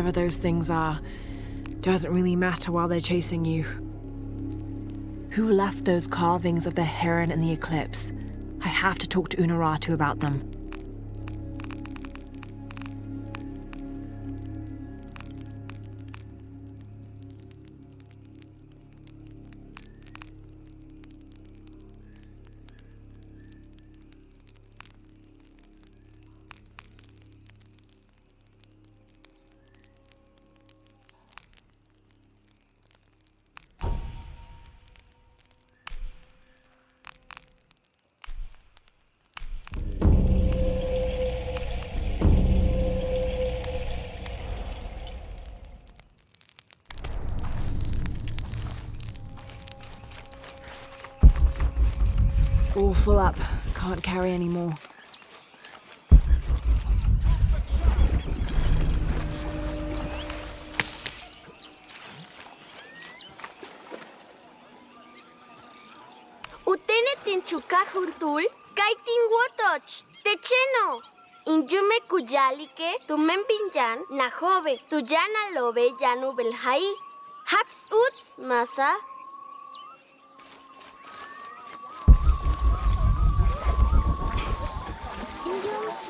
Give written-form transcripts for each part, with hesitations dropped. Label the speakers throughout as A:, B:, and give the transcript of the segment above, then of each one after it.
A: whatever those things are, doesn't really matter while they're chasing you. Who left those carvings of the heron and the eclipse? I have to talk to Unuratu about them. All full up. Can't carry any more.
B: Utene tinchuka juntul, kaitin wotoch, techeno. Injume kuyalike, tumen pinjan, na jove, tuyana lobe yanu belhai. Hats uts, masa.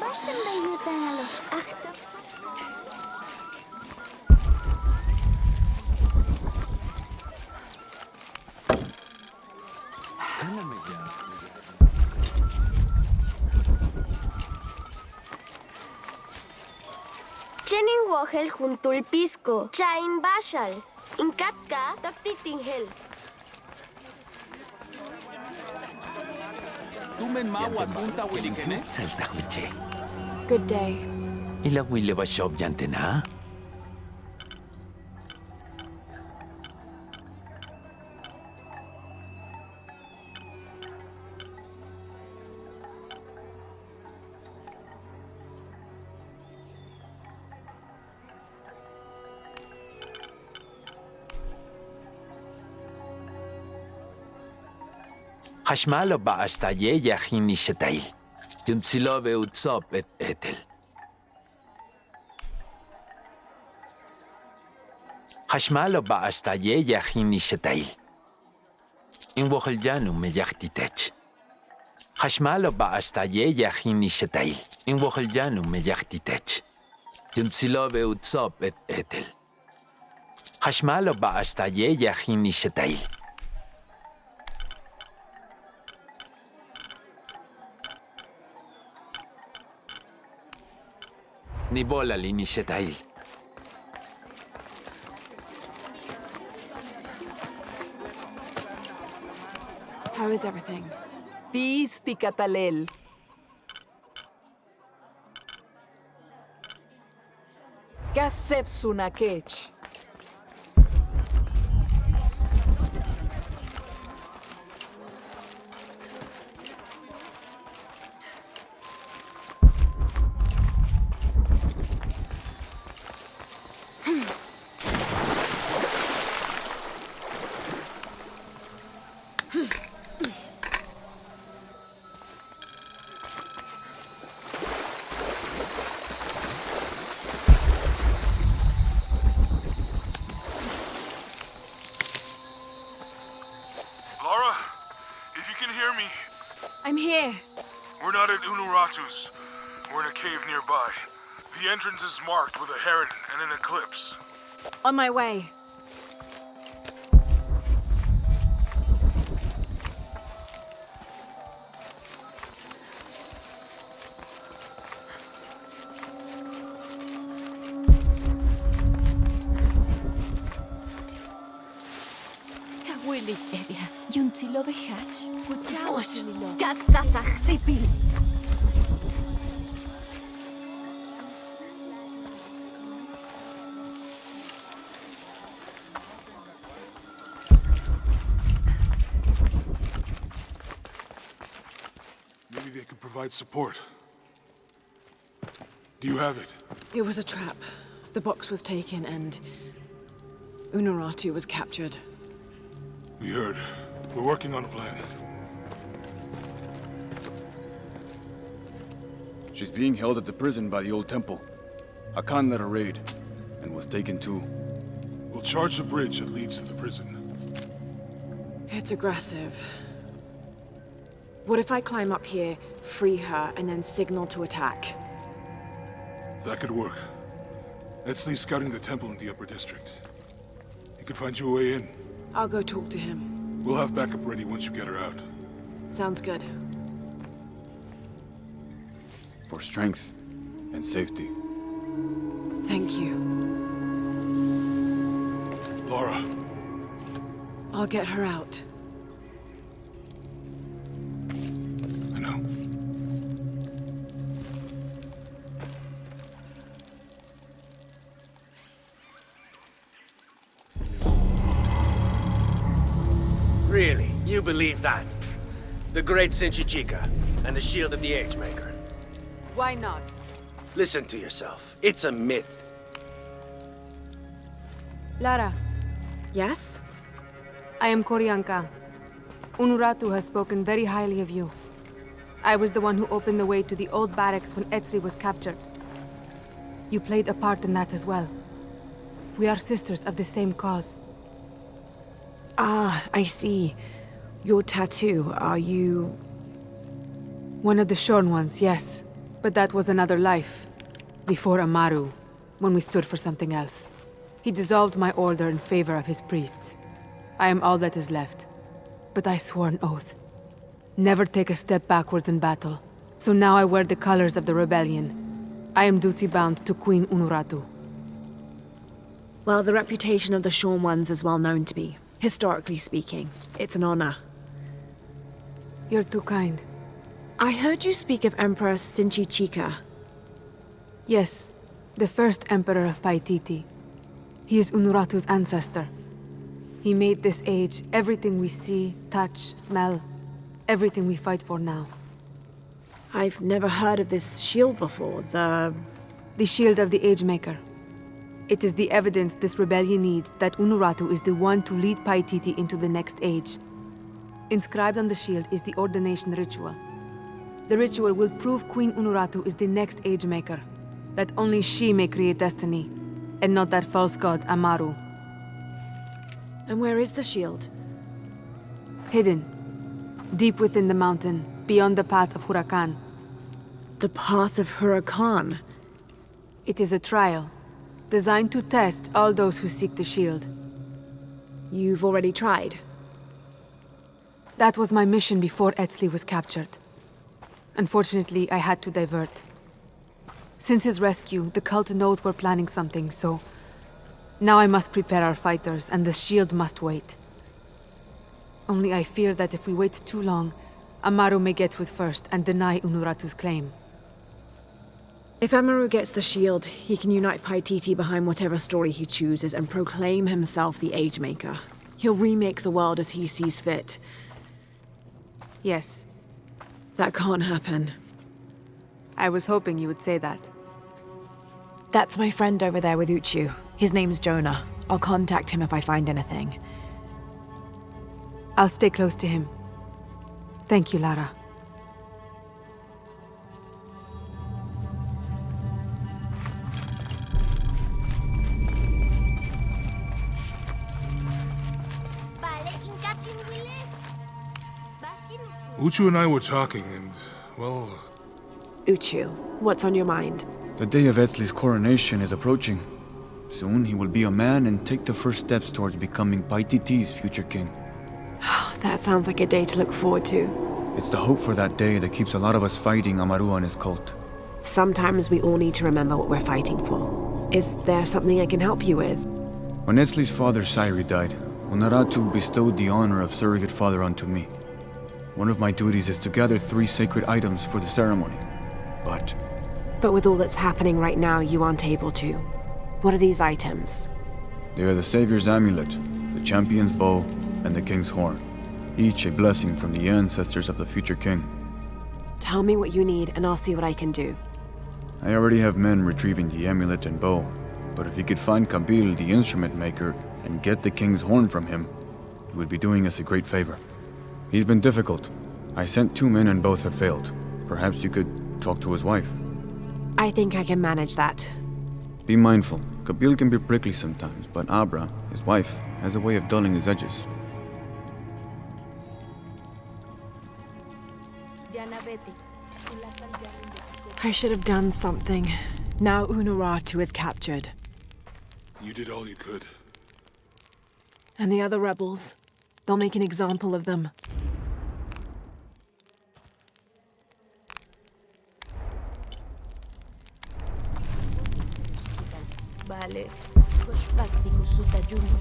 B: Baştan da yutanalo. Chenin wogel juntul pisco, chain bashal. Inkatka, taktitingel.
A: Good day.
C: Ilawile ba shop jante na? Hashmalo ba hasta ye yahini shetail. Yumtsilove utsop et etel. Hashmalo ba hasta ye yahini shetail. In woheljanu me yachtitech. Hashmalo ba hasta ye yahini shetail. In woheljanu me yachtitech. Yumtsilove utsop et etel. Hashmalo ba hasta ye yahini shetail. Ni bola lini shetail.
A: How is everything?
D: Pisti katalel. Kasep sunakech.
E: Lara, if you can hear me,
A: I'm here.
E: we're not at Unuratu's. We're in a cave nearby. The entrance is marked with a heron and an eclipse.
A: On my way.
F: Willy, Evia, Yuntzilo Behach, Puchaos,
B: Katsasach sipil.
E: Maybe they could provide support. Do you have it?
A: It was a trap. The box was taken and Unuratu was captured.
E: We heard. We're working on a plan.
G: She's being held at the prison by the old temple. Akan led a raid. and was taken to...
E: We'll charge the bridge that leads to the prison.
A: It's aggressive. What if I climb up here, free her, and then signal to attack?
E: That could work. Etzli's scouting the temple in the upper district. He could find you a way in.
A: I'll go talk to him.
E: We'll have backup ready once you get her out.
A: Sounds good.
G: for strength and safety.
A: Thank you.
E: Laura.
A: I'll get her out.
E: I know.
H: Really? You believe that? The great Sinchichika and the shield of the Age-Maker.
D: Why not?
H: Listen to yourself. It's a myth.
I: Lara,
A: Yes?
I: I am Koryanka. Unuratu has spoken very highly of you. I was the one who opened the way to the old barracks when Etzli was captured. You played a part in that as well. We are sisters of the same cause.
A: Ah, I see. Your tattoo, are you...
I: One of the shorn ones, yes. But that was another life. Before Amaru, when we stood for something else. He dissolved my order in favor of his priests. I am all that is left. But I swore an oath. Never take a step backwards in battle. So now I wear the colors of the rebellion. I am duty-bound to Queen Unuratu.
A: Well, the reputation of the Shorn Ones is well known to me. Historically speaking, it's an honor.
I: You're too kind.
A: I heard you speak of Emperor Sinchichika.
I: Yes, the first Emperor of Paititi. He is Unuratu's ancestor. He made this age everything we see, touch, smell, everything we fight for now.
A: I've never heard of this shield before, the
I: Shield of the Age-Maker. It is the evidence this rebellion needs that Unuratu is the one to lead Paititi into the next age. Inscribed on the shield is the ordination ritual. The ritual will prove Queen Unuratu is the next Age-Maker, that only she may create destiny, and not that false god Amaru.
A: And where is the shield?
I: Hidden, deep within the mountain, beyond the path of Huracan.
A: The Path of Huracan.
I: It is a trial, designed to test all those who seek the shield.
A: You've already tried.
I: That was my mission before Etzli was captured. Unfortunately, I had to divert. Since his rescue, the cult knows we're planning something, so... Now I must prepare our fighters, and the shield must wait. Only I fear that if we wait too long, Amaru may get to it first and deny Unuratu's claim.
A: If Amaru gets the shield, he can unite Paititi behind whatever story he chooses and proclaim himself the Age-Maker. He'll remake the world as he sees fit.
I: Yes.
A: That can't happen.
I: I was hoping you would say that.
A: That's my friend over there with Uchu. His name's Jonah. I'll contact him if I find anything.
I: I'll stay close to him. Thank you, Lara.
E: Uchu and I were talking, and, well...
A: Uchu, what's on your mind?
G: The day of Etzli's coronation is approaching. Soon he will be a man and take the first steps towards becoming Paititi's future king.
A: That sounds like a day to look forward to.
G: It's the hope for that day that keeps a lot of us fighting Amaru and his cult.
A: Sometimes we all need to remember what we're fighting for. Is there something I can help you with?
G: When Etzli's father Sairi died, Unuratu bestowed the honor of surrogate father onto me. One of my duties is to gather 3 sacred items for the ceremony.
A: But with all that's happening right now, you aren't able to. What are these items?
G: They are the Savior's amulet, the champion's bow, and the king's horn. Each a blessing from the ancestors of the future king.
A: Tell me what you need, and I'll see what I can do.
G: I already have men retrieving the amulet and bow, but if you could find Kabil, the instrument maker, and get the king's horn from him, you would be doing us a great favor. He's been difficult. I sent 2 men and both have failed. Perhaps you could talk to his wife.
A: I think I can manage that.
G: Be mindful. Kabil can be prickly sometimes, but Abra, his wife, has a way of dulling his edges.
A: I should have done something. Now Unuratu is captured.
E: You did all you could.
A: And the other rebels, they'll make an example of them.
F: Vale. Koshpakti kusutayumi.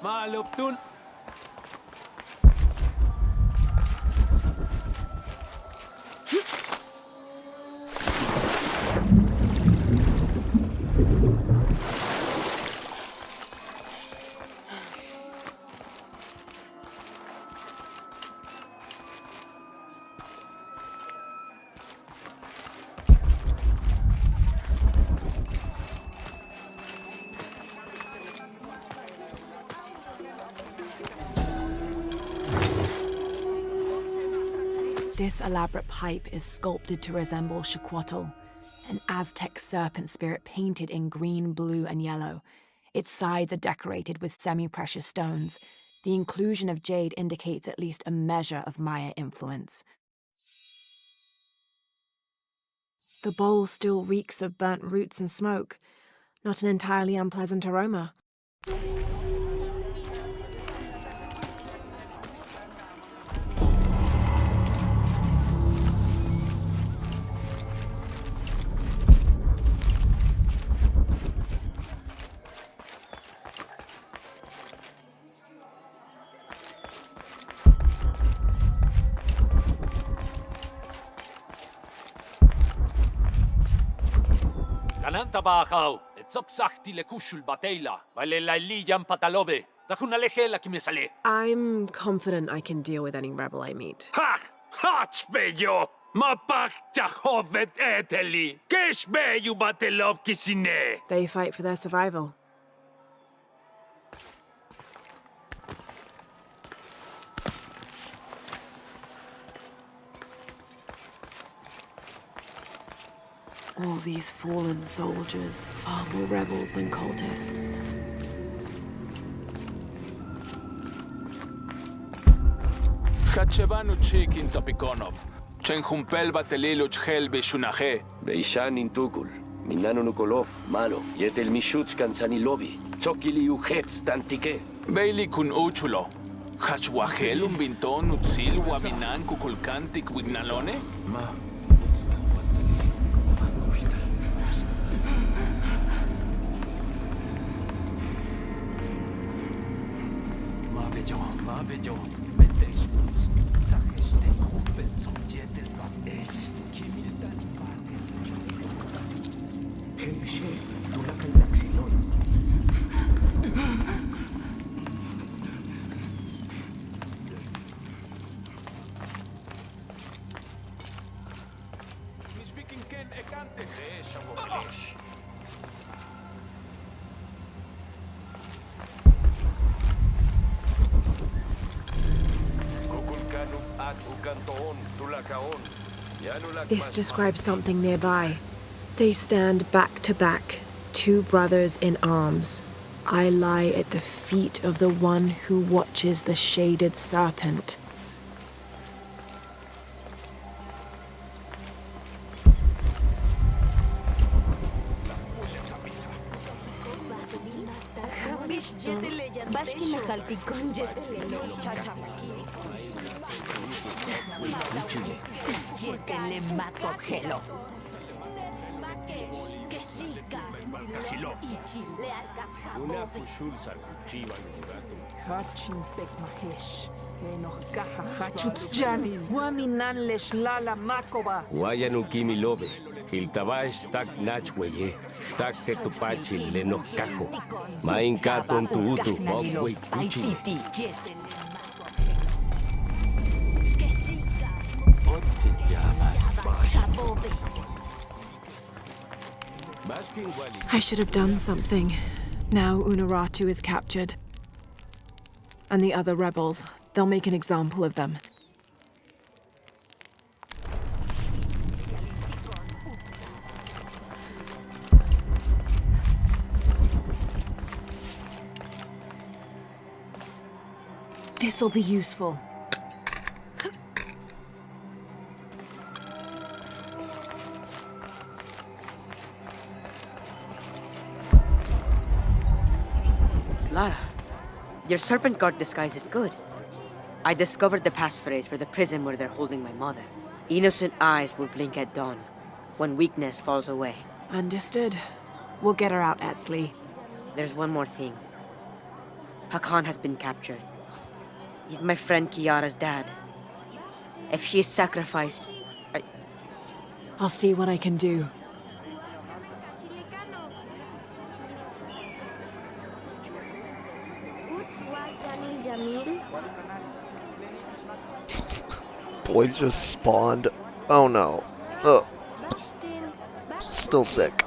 C: Maaluptun.
A: This elaborate pipe is sculpted to resemble Xicoatl, an Aztec serpent spirit painted in green, blue, and yellow. Its sides are decorated with semi-precious stones. The inclusion of jade indicates at least a measure of Maya influence. The bowl still reeks of burnt roots and smoke. Not an entirely unpleasant aroma.
C: Kanantabakaw, etsopsakti lekushul batela, valelailiyan patalobe, dahunalejela kimisale.
A: I'm confident I can deal with any rebel I meet.
C: Hach! Hachbeyo! Mapak chahovet eteli! Keshbeyu batelov kisine!
A: They fight for their survival. All these fallen soldiers, far more rebels than cultists.
J: Hachevanu chikin topikonov. Chenjumpel batelilo chhel beshunaje.
H: Beishan intukul. Minano Nukolov, Malov, Yetel Mishuts Kanzanilobi, Tsokili Uhetz, Tantike.
J: Bailey kun uchulo. Hachwahel un binton utzil waminan kukulkantik wignalone?
C: Mabejo, Metesmus, Zacheste, Humpel, zum Jetel, Batesh, Kimildan, Helmishe, Dulakan Taxilon.
J: Misbikin ken ekante, Shawosh.
A: This describes something nearby. They stand back to back, two brothers in arms. I lie at the feet of the one who watches the shaded serpent.
H: Una pushulsal, chiva gato.
D: Hachin pek mahesh. Lenoch kaha hachuts janis. Waminan leshlala makoba.
H: Guayanu kimi lobe. Hiltabash tak nachweye. Tak te tupachi lenoch kajo. Main katon tuutu. Bogway kuchile.
A: I should have done something. Now Unuratu is captured. And the other rebels, they'll make an example of them. This'll be useful.
K: Lara, your serpent guard disguise is good. I discovered the passphrase for the prison where they're holding my mother. Innocent eyes will blink at dawn, when weakness falls away.
A: Understood. We'll get her out, Etzli.
K: There's one more thing. Hakan has been captured. He's my friend Kiara's dad. If he is sacrificed,
A: I'll see what I can do.
L: Boy just spawned. Oh no. Ugh. Still sick.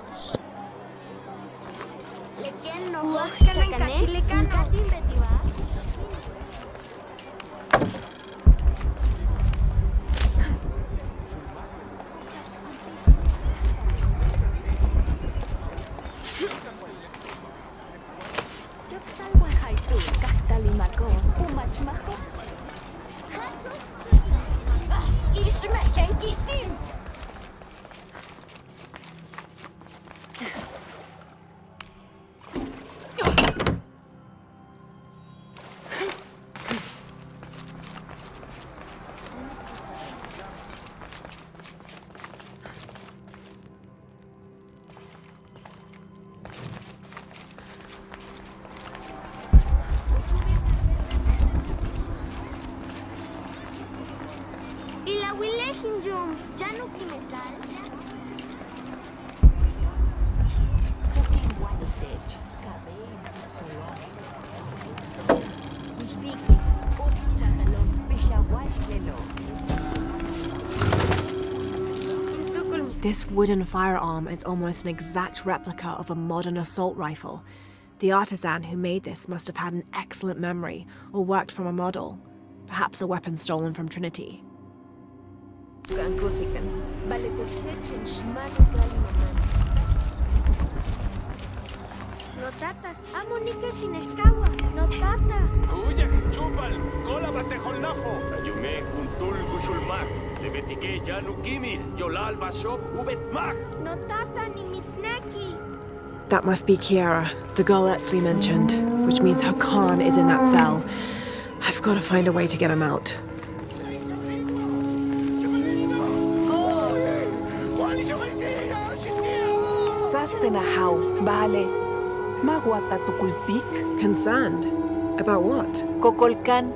A: This wooden firearm is almost an exact replica of a modern assault rifle. The artisan who made this must have had an excellent memory or worked from a model. Perhaps a weapon stolen from Trinity.
B: Notata, amonika sineskawa, notata.
H: Kuyak, chupal, kola batejolnajo. Ayume kuntul gusulmak. Lebetike yanu kimil, yolal bashop ubetmak.
B: Notata ni mitnaki.
A: That must be Kiara, the girl Etzli mentioned, which means Hakan is in that cell. I've got to find a way to get him out.
D: Sastenahau, vale. Maguata tukultik.
A: Concerned? About what?
D: Kokolkan.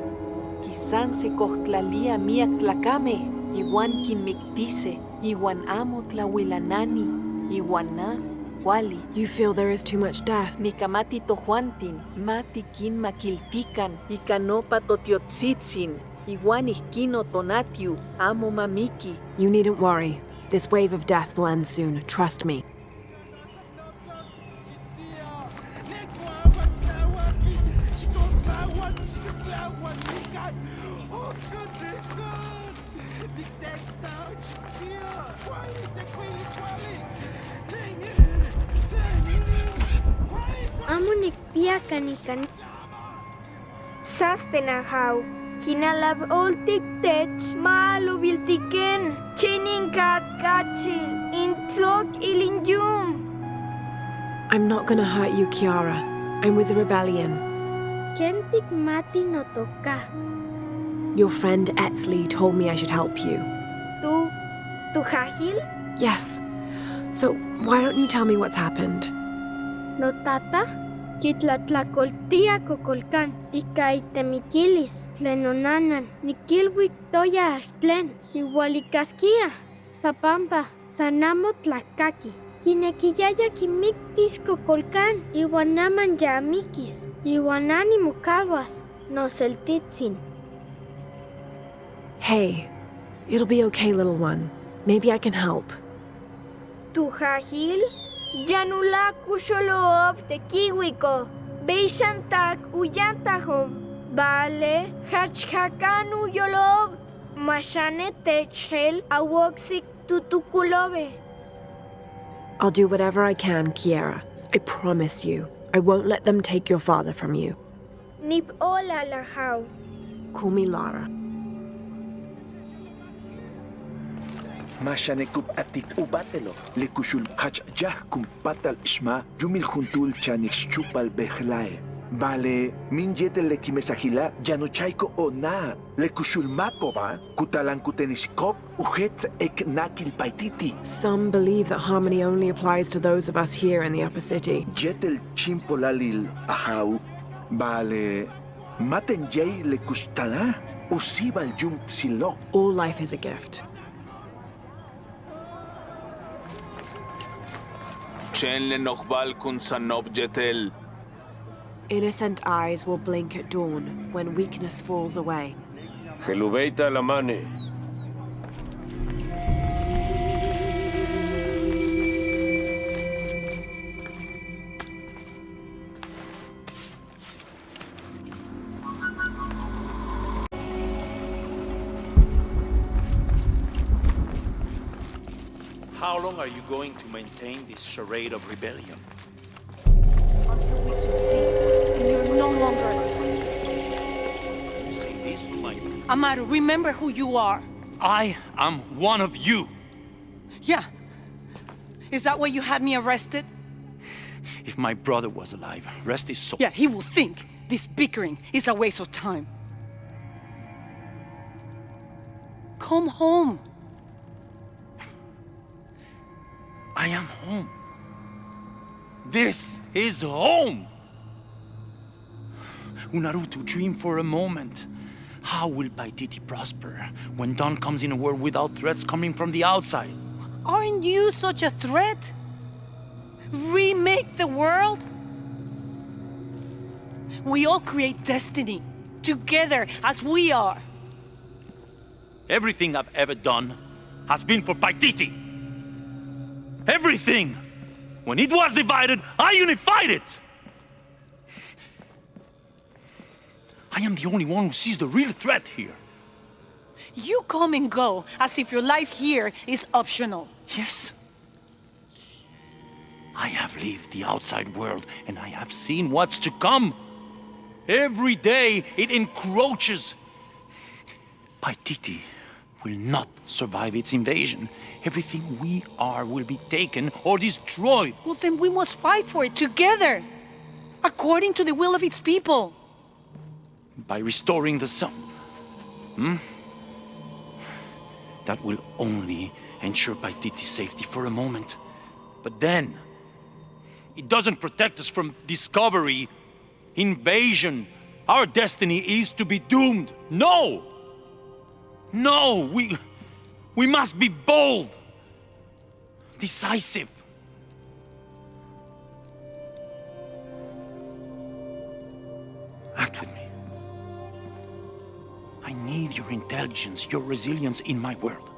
D: Kisan se kohtlalia miak tlakame. Iwan kin miktise. Iwan amo tlawilanani. Iwana wali.
A: You feel there is too much death?
D: Mikamati tohuantin. Matikin makiltikan. Ikanopa totiotsitzin. Iwan ihkino tonatiu. Amo mamiki.
A: You needn't worry. This wave of death will end soon. Trust me.
B: Amunik piakanikan. Sastenahau. Kinalab oltik tech. Maalubiltiken. Cheninkat kachil. Intok ilinjum.
A: I'm not gonna hurt you, Kiara. I'm with the rebellion.
B: Kentik mati no toka.
A: Your friend Etzli told me I should help you.
B: Tu hahil?
A: Yes. So, why don't you tell me what's happened?
B: No tata, kitlatlakoltia kokolkan, ikaitemikilis, tlenonanan, nikilwik toya axtlen, kiwalikaskia, zapampa, sanamo tlakaki. Kinekiyaya kimiktis kokolkan, iwanaman yamikis, iwanani mukawas, noseltitsin.
A: Hey, it'll be okay, little one. Maybe I can help.
B: Tujahil? Yanula kusholoov tekiwiko. Beishantak uyantahom. Vale, hachhakanu yolov. Mashane techel awoksik tutukulove.
A: I'll do whatever I can, Kiera. I promise you. I won't let them take your father from you.
B: Nip ola lahau.
A: Call me Lara.
M: Mashanekup atik ubatelo, lekushul kach jah kum patal ishma, yumil juntul chanix chupal behlae. Vale, min yetel lekimesahila, yanuchaiko o naat, lekushul mapoba, kutalan kutenishkop, ujet ek nakil paititi.
A: Some believe that harmony only applies to those of us here in the upper city.
M: Yetel chimpolalil ahau, vale, maten yei lekustala, usibal yum tsilo.
A: All life is a gift.
J: Chen lenochbal kun sanob jetel.
A: Innocent eyes will blink at dawn when weakness falls away.
H: Gelubeita la mane.
J: How long are you going to maintain this charade of rebellion?
F: Until we succeed, and you're no longer a threat.
J: You say this to my...
N: Amaru, remember who you are.
J: I am one of you.
N: Yeah. Is that why you had me arrested?
J: If my brother was alive, rest his soul.
N: Yeah, he will think this bickering is a waste of time. Come home.
J: I am home. This is home! Unarutu, dream for a moment. How will Paititi prosper when Dawn comes in a world without threats coming from the outside?
N: Aren't you such a threat? Remake the world? We all create destiny, together as we are.
J: Everything I've ever done has been for Paititi. Everything! When it was divided, I unified it! I am the only one who sees the real threat here.
N: You come and go as if your life here is optional.
J: Yes. I have lived the outside world and I have seen what's to come. Every day it encroaches. Paititi will not survive its invasion. Everything we are will be taken or destroyed.
N: Well, then we must fight for it together, according to the will of its people.
J: By restoring the sun. That will only ensure Paititi's safety for a moment. But then, it doesn't protect us from discovery, invasion. Our destiny is to be doomed. No! No, we must be bold, decisive. Act with me. I need your intelligence, your resilience in my world.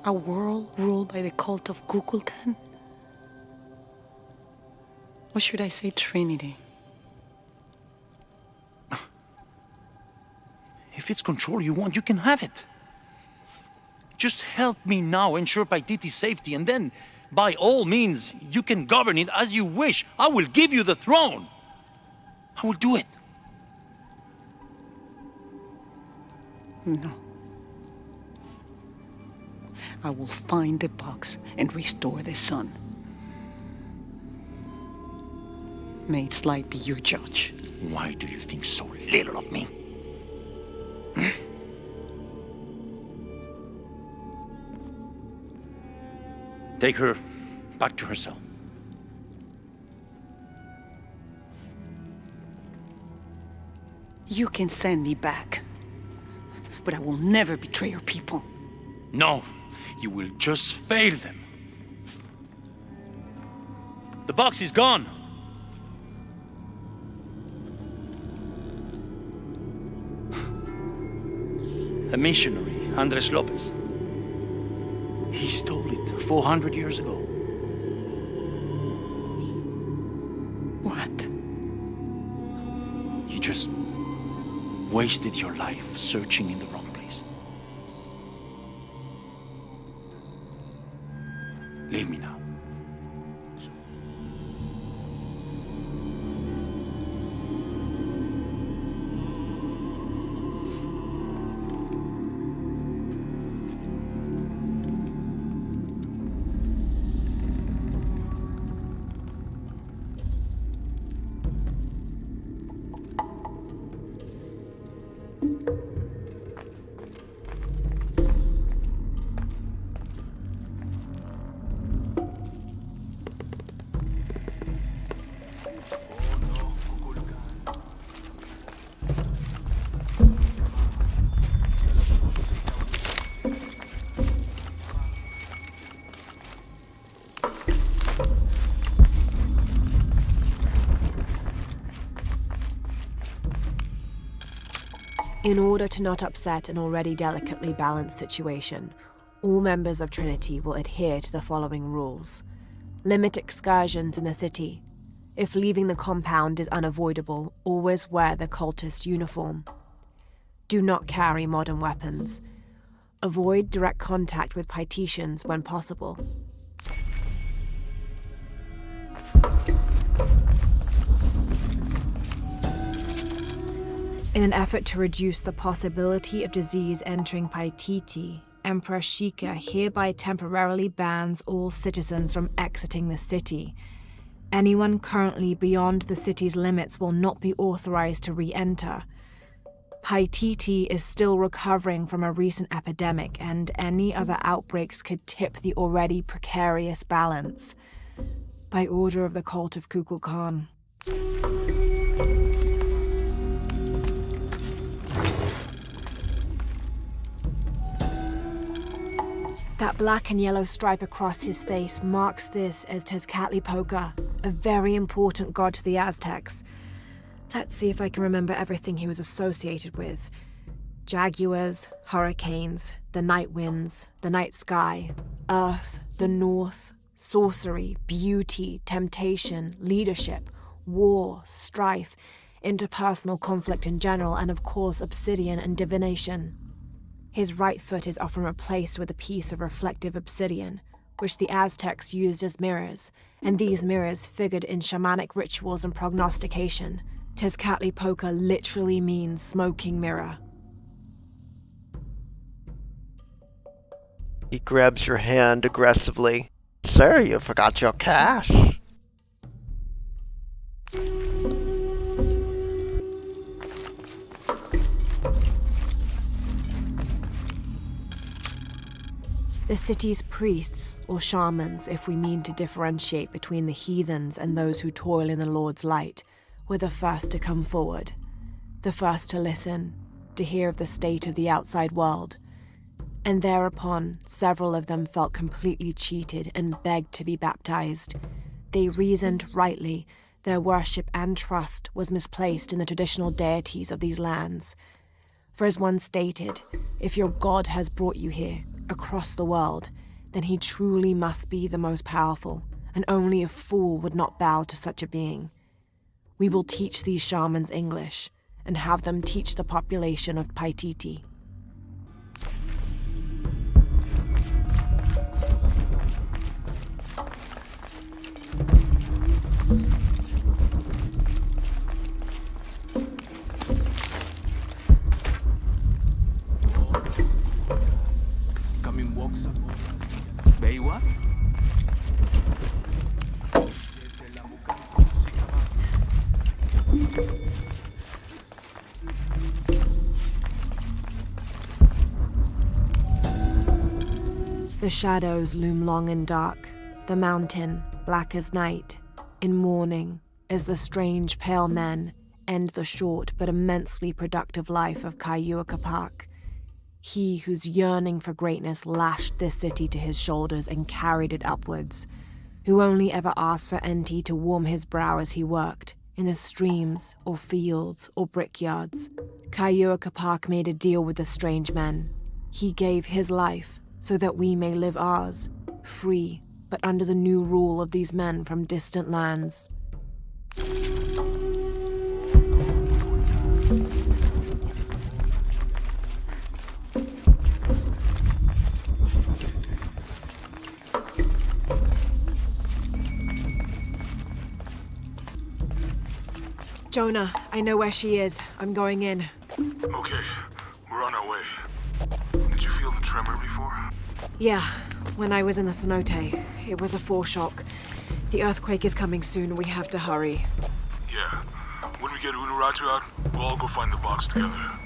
N: A world ruled by the cult of Kukulkan? Or should I say Trinity?
J: If it's control you want, you can have it. Just help me now ensure Paititi's safety, and then, by all means, you can govern it as you wish. I will give you the throne. I will do it.
N: No. I will find the box and restore the sun. May its light be your judge.
J: Why do you think so little of me? Take her back to her cell.
N: You can send me back, but I will never betray your people.
J: No, you will just fail them. The box is gone. A missionary, Andres Lopez. He stole it 400 years ago.
N: What?
J: You just wasted your life searching in the wrong place. Leave me now.
A: In order to not upset an already delicately balanced situation, all members of Trinity will adhere to the following rules. Limit excursions in the city. If leaving the compound is unavoidable, always wear the cultist uniform. Do not carry modern weapons. Avoid direct contact with Paititians when possible. In an effort to reduce the possibility of disease entering Paititi, Emperor Shika hereby temporarily bans all citizens from exiting the city. Anyone currently beyond the city's limits will not be authorized to re-enter. Paititi is still recovering from a recent epidemic, and any other outbreaks could tip the already precarious balance. By order of the cult of Kukulkan. That black and yellow stripe across his face marks this as Tezcatlipoca, a very important god to the Aztecs. Let's see if I can remember everything he was associated with. Jaguars, hurricanes, the night winds, the night sky, earth, the north, sorcery, beauty, temptation, leadership, war, strife, interpersonal conflict in general, and of course obsidian and divination. His right foot is often replaced with a piece of reflective obsidian, which the Aztecs used as mirrors, and these mirrors figured in shamanic rituals and prognostication. Tezcatlipoca literally means smoking mirror.
L: He grabs your hand aggressively. Sir, you forgot your cash.
A: The city's priests, or shamans, if we mean to differentiate between the heathens and those who toil in the Lord's light, were the first to come forward, the first to listen, to hear of the state of the outside world. And thereupon, several of them felt completely cheated and begged to be baptized. They reasoned rightly their worship and trust was misplaced in the traditional deities of these lands. For as one stated, if your God has brought you here, across the world, then he truly must be the most powerful, and only a fool would not bow to such a being. We will teach these shamans English, and have them teach the population of Paititi. shadows loom long and dark, the mountain black as night. In mourning, as the strange pale men end the short but immensely productive life of Kaiua Capac. He whose yearning for greatness lashed this city to his shoulders and carried it upwards, who only ever asked for Enti to warm his brow as he worked, in the streams or fields or brickyards. Kaiua Capac made a deal with the strange men. He gave his life so that we may live ours, free, but under the new rule of these men from distant lands. Jonah, I know where she is. I'm going in.
E: Okay, we're on our way. Did you feel the tremor before?
A: Yeah, when I was in the cenote. It was a foreshock. The earthquake is coming soon. We have to hurry.
E: Yeah. When we get Unuratu out, we'll all go find the box together.